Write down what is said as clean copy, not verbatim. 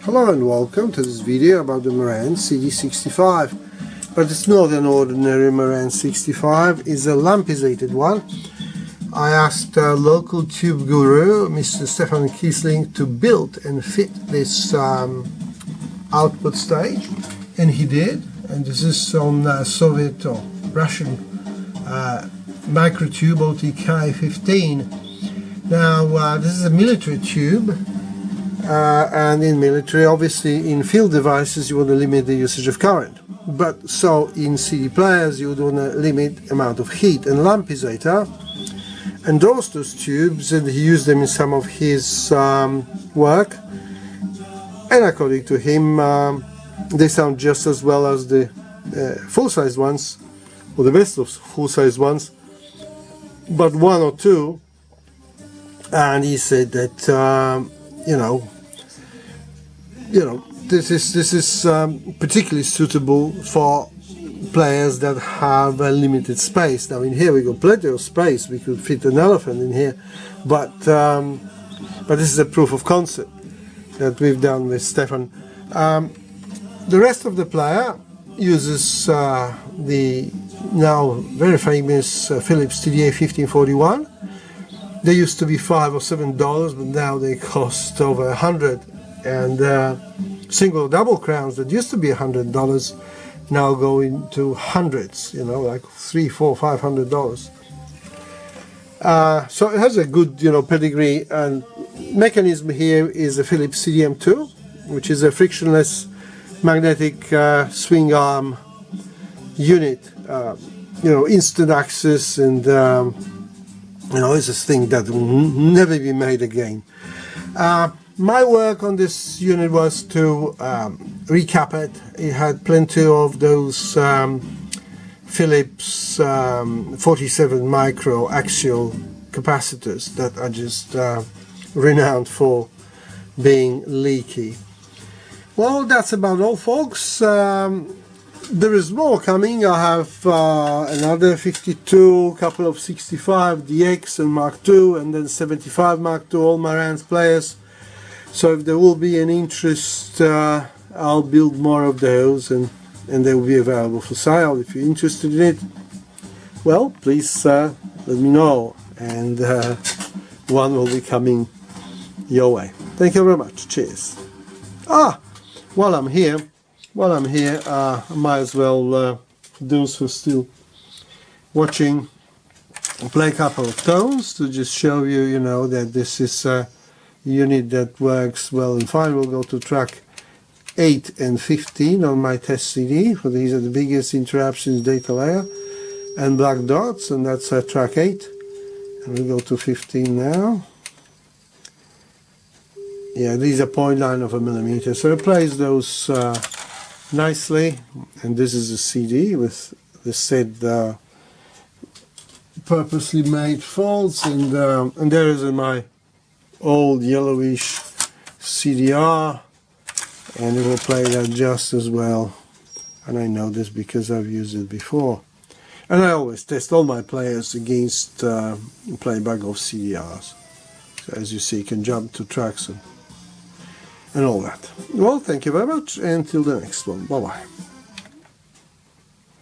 Hello and welcome to this video about the Marantz CD-65, but it's not an ordinary Marantz 65, it's a Lampizated one. I asked a local tube guru, Mr. Stephan Kissling, to build and fit this output stage, and he did. And this is on Soviet or Russian microtube OTK-15. Now this is a military tube. And in military, obviously in field devices you want to limit the usage of current, but so in CD players you would want to limit amount of heat. And Lampizated endorsed those tubes, and he used them in some of his work, and according to him they sound just as well as the full-size ones, or the best of full-size ones, but one or two. And he said that you know, this is particularly suitable for players that have a limited space. Now in here we got plenty of space, we could fit an elephant in here, but this is a proof of concept that we've done with Stephan. The rest of the player uses the now very famous Philips TDA-1541. They used to be $5 or $7, but now they cost over $100. And single or double crowns that used to be $100 now go into hundreds, like $300, $400, $500. So it has a good, pedigree. And mechanism here is a Philips CDM-2, which is a frictionless magnetic swing arm unit. Instant access, and it's a thing that will never be made again. My work on this unit was to recap it. It had plenty of those Philips 47 micro axial capacitors that are just renowned for being leaky. Well, that's about all, folks. There is more coming. I have another 52, couple of 65 DX and Mark II, and then 75 Mark II, all Marantz players. So if there will be an interest, I'll build more of those, and they will be available for sale. If you're interested in it, well, please let me know, and one will be coming your way. Thank you very much. Cheers. While I'm here, I might as well, for those who are still watching, play a couple of tones to just show you, that this is a unit that works well and fine. We'll go to track 8 and 15 on my test CD, for these are the biggest interruptions data layer, and black dots, and that's track 8. And we'll go to 15 now. Yeah, these are 0.9 of a millimeter, so it plays those nicely. And this is a CD with the said purposely made faults, and there is my old yellowish CDR, and it will play that just as well. And I know this because I've used it before, and I always test all my players against playback of CDRs. So as you see, you can jump to tracks and all that. Well, thank you very much, and till the next one. Bye bye.